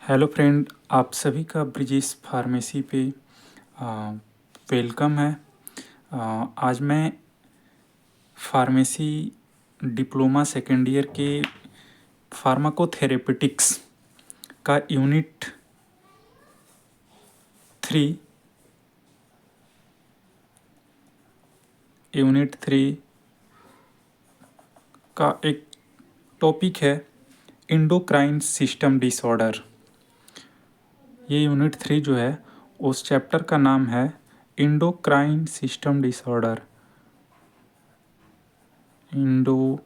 Hello friend, आप सभी का ब्रिजेश फार्मेसी पे वेलकम है। आज मैं फार्मेसी डिप्लोमा सेकेंड ईयर के फार्माकोथेरेपेटिक्स का यूनिट थ्री का एक टॉपिक है एंडोक्राइन सिस्टम डिसऑर्डर। ये यूनिट 3 जो है उस चैप्टर का नाम है endocrine system disorder. Endocrine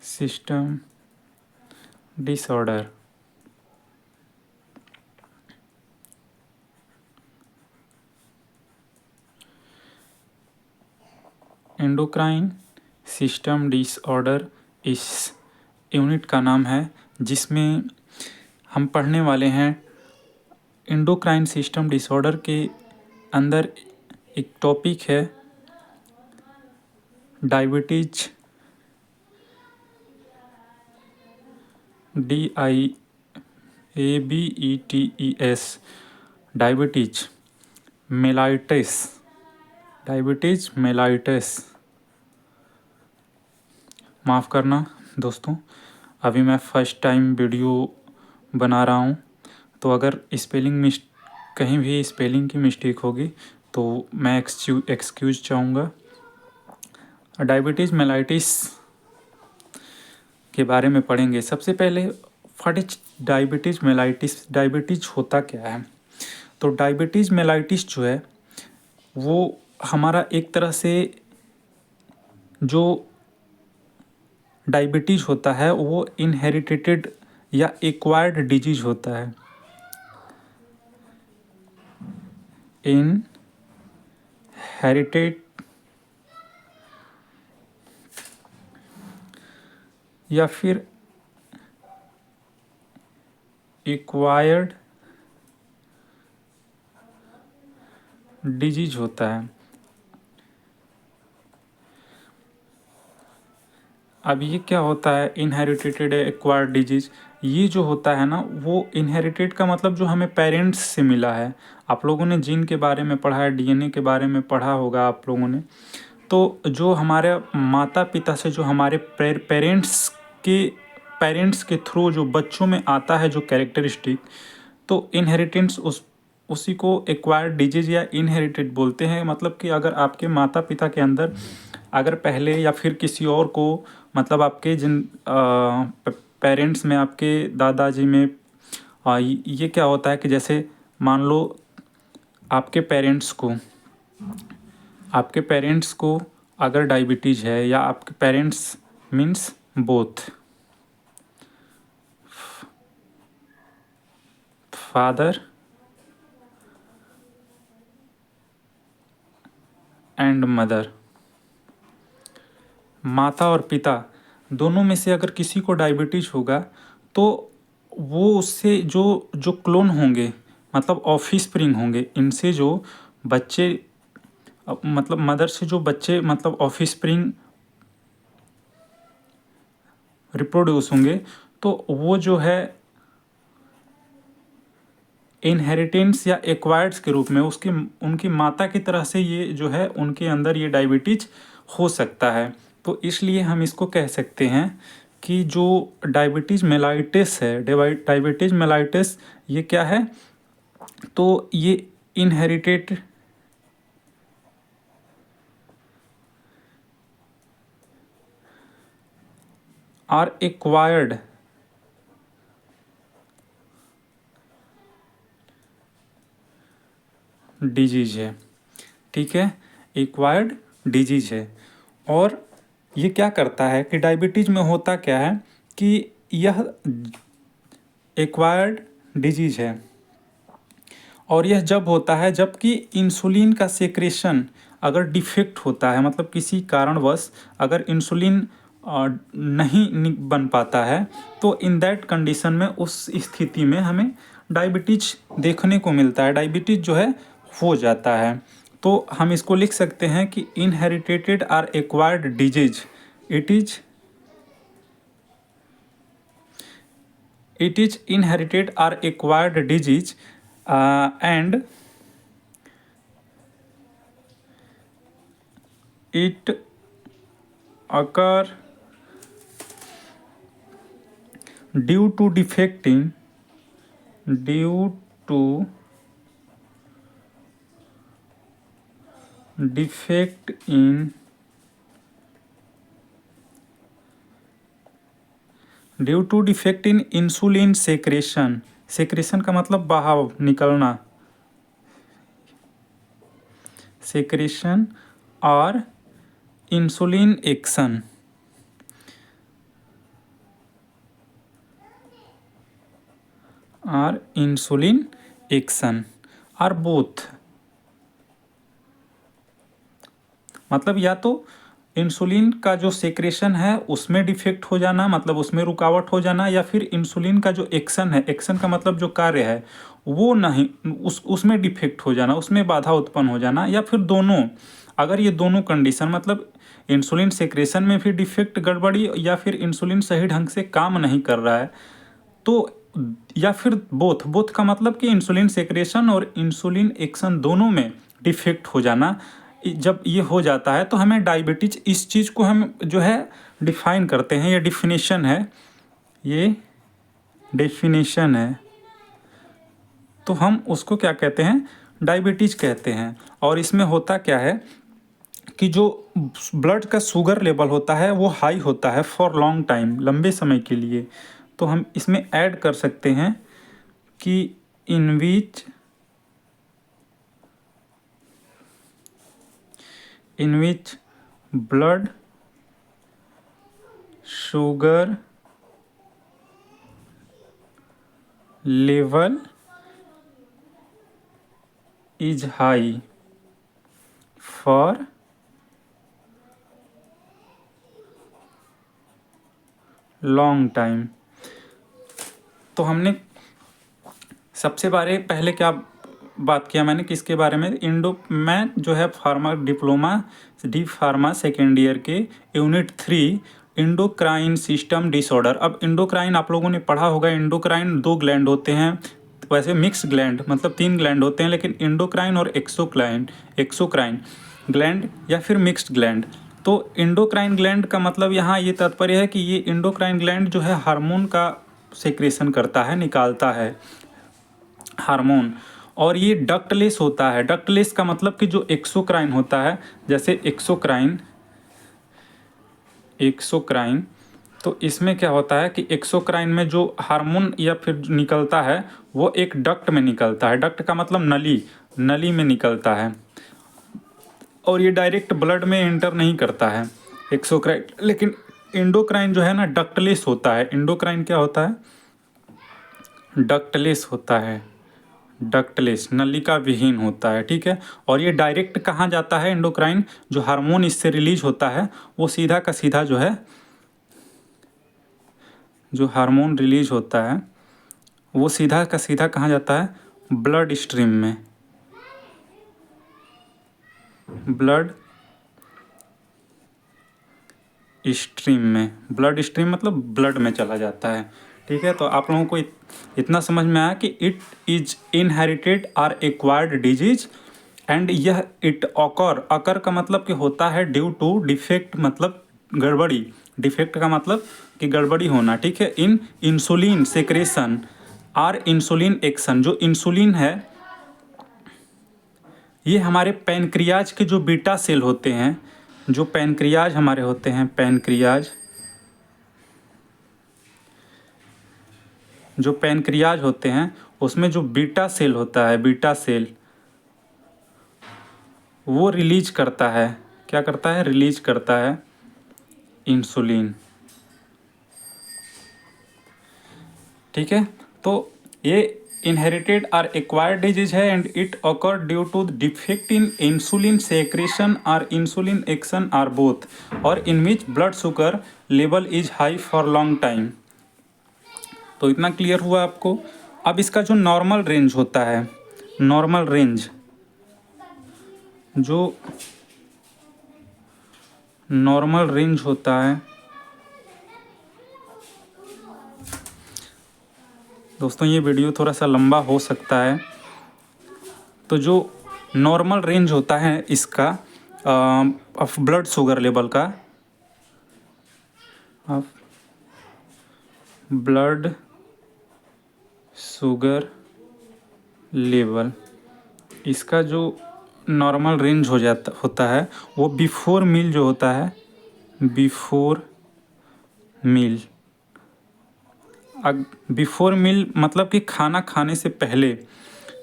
system disorder. Endocrine system disorder इस यूनिट का नाम है, जिसमें हम पढ़ने वाले हैं एंडोक्राइन सिस्टम डिसऑर्डर के अंदर एक टॉपिक है डायबिटीज, DIABETES, डायबिटीज मेलाइटिस। माफ़ करना दोस्तों, अभी मैं फ़र्स्ट टाइम वीडियो बना रहा हूँ, तो अगर कहीं भी स्पेलिंग की मिस्टेक होगी तो मैं एक्सक्यूज़ चाहूँगा। डायबिटीज़ मेलाइटिस के बारे में पढ़ेंगे। सबसे पहले what is diabetes mellitus, diabetes होता क्या है। तो डायबिटीज़ मेलाइटिस जो है वो हमारा एक तरह से जो डायबिटीज़ होता है वो इनहेरिटेड या एक्वायर्ड डिजीज होता है। इनहेरिटेड या फिर एक्वायर्ड डिजीज होता है। अब ये क्या होता है इनहेरिटेड एक्वायर्ड डिजीज? ये जो होता है ना, वो इनहेरिटेड का मतलब जो हमें पेरेंट्स से मिला है। आप लोगों ने जीन के बारे में पढ़ा है, DNA के बारे में पढ़ा होगा आप लोगों ने। तो जो हमारे माता पिता से जो हमारे पेरेंट्स के थ्रू जो बच्चों में आता है जो कैरेक्टरिस्टिक, तो इनहेरिटेंस उसी को एक्वायर्ड डिजीज या इनहेरिटेड बोलते हैं। मतलब कि अगर आपके माता पिता के अंदर अगर पहले या फिर किसी और को, मतलब आपके जिन पेरेंट्स में, आपके दादाजी में, ये क्या होता है कि जैसे मान लो आपके पेरेंट्स को अगर डायबिटीज़ है, या आपके parents means both father and mother, माता और पिता दोनों में से अगर किसी को डायबिटीज़ होगा तो वो उससे जो क्लोन होंगे, मतलब ऑफस्प्रिंग होंगे, इनसे जो बच्चे, मतलब मदर से जो बच्चे, मतलब ऑफस्प्रिंग रिप्रोड्यूस होंगे, तो वो जो है इनहेरिटेंस या एक्वायर्ड्स के रूप में उनकी माता की तरह से ये जो है उनके अंदर ये डायबिटीज हो सकता है। तो इसलिए हम इसको कह सकते हैं कि जो डायबिटीज़ मेलाइटिस है, डायबिटीज़ मेलाइटिस ये क्या है, तो ये इनहेरिटेड और एक्वायर्ड डिजीज है। ठीक है, एक्वायर्ड डिजीज है। और ये क्या करता है कि डायबिटीज़ में होता क्या है कि यह एक्वायर्ड डिजीज है, और यह जब होता है जबकि इंसुलिन का सेक्रेशन अगर डिफेक्ट होता है, मतलब किसी कारणवश अगर इंसुलिन नहीं बन पाता है, तो इन दैट कंडीशन में, उस स्थिति में हमें डायबिटीज देखने को मिलता है, डायबिटीज जो है हो जाता है। तो हम इसको लिख सकते हैं कि inherited or acquired disease, it is inherited or acquired disease and it occur due to defect in insulin secretion का मतलब बहाव, निकलना, सेक्रेशन और इंसुलिन एक्शन, और बोथ, मतलब या तो इंसुलिन का जो सेक्रेशन है उसमें डिफेक्ट हो जाना, मतलब उसमें रुकावट हो जाना, या फिर इंसुलिन का जो एक्शन है, एक्शन का मतलब जो कार्य है वो नहीं, उसमें डिफेक्ट हो जाना, उसमें बाधा उत्पन्न हो जाना, या फिर दोनों। अगर ये दोनों कंडीशन, मतलब इंसुलिन सेक्रेशन में भी डिफेक्ट, गड़बड़ी, या फिर इंसुलिन सही ढंग से काम नहीं कर रहा है, तो या फिर बोथ का मतलब कि इंसुलिन सेक्रेशन और इंसुलिन एक्शन दोनों में डिफेक्ट हो जाना, जब ये हो जाता है तो हमें डायबिटीज, इस चीज़ को हम जो है डिफाइन करते हैं, ये डेफिनेशन है, तो हम उसको क्या कहते हैं, डायबिटीज कहते हैं। और इसमें होता क्या है कि जो ब्लड का शुगर लेवल होता है वो हाई होता है फॉर लॉन्ग टाइम, लंबे समय के लिए। तो हम इसमें ऐड कर सकते हैं कि in which blood sugar level is high for long time. तो हमने सबसे पहले क्या बात किया मैंने, किसके बारे में, मैं जो है pharma diploma D pharma second year के यूनिट 3 इंडोक्राइन सिस्टम डिसऑर्डर। अब इंडोक्राइन आप लोगों ने पढ़ा होगा, इंडोक्राइन 2 ग्लैंड होते हैं, वैसे मिक्स ग्लैंड मतलब 3 ग्लैंड होते हैं, लेकिन इंडोक्राइन और एक्सोक्राइन ग्लैंड या फिर मिक्स्ड ग्लैंड। तो इंडोक्राइन ग्लैंड का मतलब यहाँ ये तात्पर्य है कि ये इंडोक्राइन ग्लैंड जो है हार्मोन का सेक्रेशन करता है, निकालता है हार्मोन, और ये डक्टलेस होता है। डक्टलेस का मतलब कि जो एक्सोक्राइन होता है, जैसे एक्सोक्राइन, तो इसमें क्या होता है कि एक्सोक्राइन में जो हार्मोन या फिर निकलता है वो एक डक्ट में निकलता है। डक्ट का मतलब नली में निकलता है, और ये डायरेक्ट ब्लड में एंटर नहीं करता है एक्सोक्राइन। लेकिन इंडोक्राइन जो है ना डक्टलेस होता है। इंडोक्राइन क्या होता है, डक्टलेस होता है, डक्टलेस नलिका विहीन होता है, ठीक है। और ये डायरेक्ट कहाँ जाता है, इंडोक्राइन जो हार्मोन इससे रिलीज होता है वो सीधा का सीधा जो है, जो हार्मोन रिलीज होता है वो सीधा का सीधा कहाँ जाता है, ब्लड स्ट्रीम में, ब्लड स्ट्रीम मतलब ब्लड में चला जाता है, ठीक है। तो आप लोगों को इतना समझ में आया कि it is inherited or acquired disease and यह इट अकर का मतलब कि होता है ड्यू टू डिफेक्ट, मतलब गड़बड़ी, डिफेक्ट का मतलब कि गड़बड़ी होना, ठीक है, in insulin secretion or insulin action. जो इंसुलिन है ये हमारे पैनक्रियाज के जो बीटा सेल होते हैं, जो पैनक्रियाज हमारे होते हैं, जो पैनक्रियाज होते हैं उसमें जो बीटा सेल होता है, बीटा सेल वो रिलीज करता है, क्या करता है, रिलीज करता है इंसुलिन, ठीक है। तो ये इनहेरिटेड आर एक्वायर्ड डिजीज है and it occur due to defect in insulin secretion or insulin action or both, और in which blood sugar level is high for long time. तो इतना क्लियर हुआ आपको। अब इसका जो नॉर्मल रेंज होता है, नॉर्मल रेंज जो नॉर्मल रेंज होता है, दोस्तों ये वीडियो थोड़ा सा लंबा हो सकता है, तो जो नॉर्मल रेंज होता है इसका ऑफ ब्लड शुगर लेवल का, ऑफ ब्लड शुगर लेवल, इसका जो नॉर्मल रेंज होता है वो बिफोर मील जो होता है, बिफोर मील, बिफोर मील मतलब कि खाना खाने से पहले।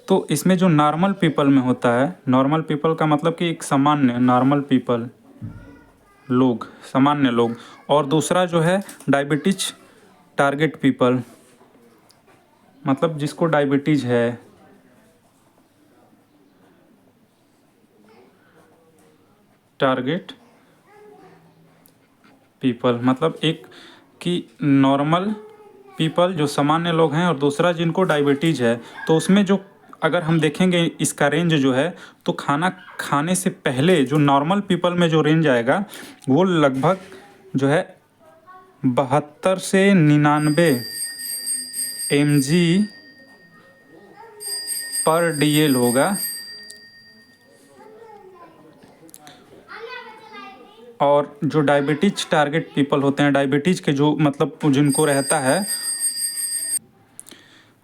तो इसमें जो नॉर्मल पीपल में होता है, नॉर्मल पीपल का मतलब कि एक सामान्य नॉर्मल पीपल, लोग, सामान्य लोग, और दूसरा जो है डायबिटीज टारगेट पीपल, मतलब जिसको डायबिटीज है, टारगेट पीपल मतलब एक कि नॉर्मल पीपल जो सामान्य लोग हैं और दूसरा जिनको डायबिटीज़ है। तो उसमें जो अगर हम देखेंगे इसका रेंज जो है, तो खाना खाने से पहले जो नॉर्मल पीपल में जो रेंज आएगा वो लगभग जो है 72 से 99 mg पर DL होगा, और जो डायबिटीज टारगेट पीपल होते हैं, डायबिटीज़ के जो मतलब जिनको रहता है,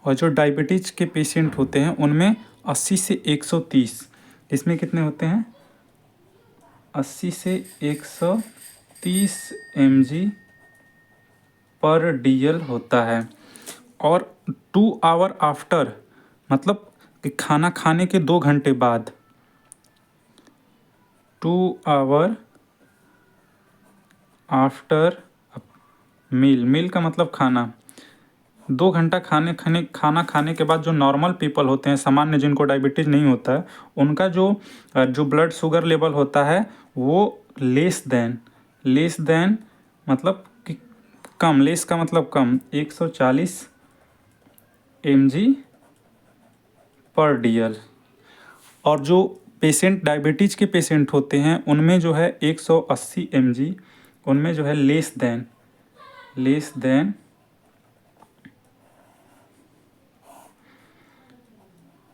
और जो डायबिटीज़ के पेशेंट होते हैं उनमें 80 से 130, इसमें कितने होते हैं 80 से 130 mg पर DL होता है। और 2 आवर आफ्टर मतलब कि खाना खाने के 2 घंटे बाद, 2 आवर आफ्टर मील, मील का मतलब खाना, 2 घंटा खाना खाने के बाद जो नॉर्मल पीपल होते हैं, सामान्य जिनको डायबिटीज़ नहीं होता है, उनका जो ब्लड शुगर लेवल होता है वो लेस देन मतलब कि कम, लेस का मतलब कम, 140 mg पर DL। और जो पेशेंट डायबिटीज़ के पेशेंट होते हैं उनमें जो है 180 mg, उनमें जो है लेस देन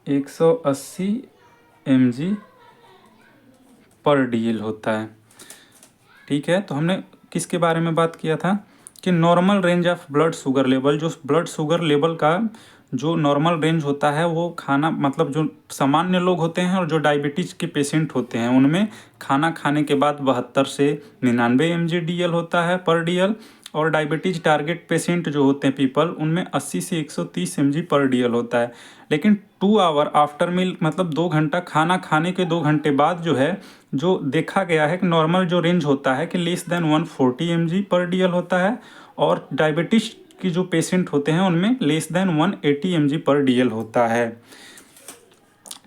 180 mg पर DL होता है। ठीक है, तो हमने किसके बारे में बात किया था कि normal range of blood sugar level, जो ब्लड शुगर लेवल का जो नॉर्मल रेंज होता है वो खाना मतलब जो सामान्य लोग होते हैं और जो डायबिटीज़ के पेशेंट होते हैं उनमें खाना खाने के बाद 72 से 99 mg DL होता है पर DL, और डायबिटीज़ टारगेट पेशेंट जो होते हैं पीपल उनमें 80 से 130 mg पर DL होता है। लेकिन 2 आवर आफ्टर मील मतलब 2 घंटा खाना खाने के 2 घंटे बाद जो है, जो देखा गया है कि नॉर्मल जो रेंज होता है कि लेस देन 140 mg पर DL होता है, और डायबिटीज़ की जो पेशेंट होते हैं उनमें लेस देन 180 mg पर DL होता है।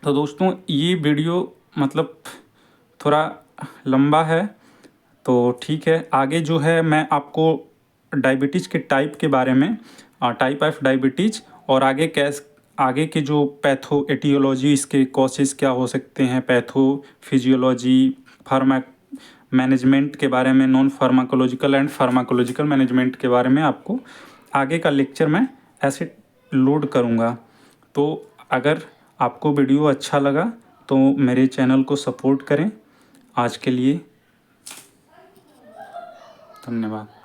तो दोस्तों ये वीडियो मतलब थोड़ा लंबा है, तो ठीक है, आगे जो है मैं आपको डायबिटीज़ के टाइप के बारे में, टाइप ऑफ डायबिटीज़, और आगे के जो पैथो एटियोलॉजी, इसके कॉसेस क्या हो सकते हैं, पैथो फिजियोलॉजी, फार्मा मैनेजमेंट के बारे में, non pharmacological and pharmacological management के बारे में आपको आगे का लेक्चर मैं ऐसे लोड करूँगा। तो अगर आपको वीडियो अच्छा लगा तो मेरे चैनल को सपोर्ट करें। आज के लिए धन्यवाद।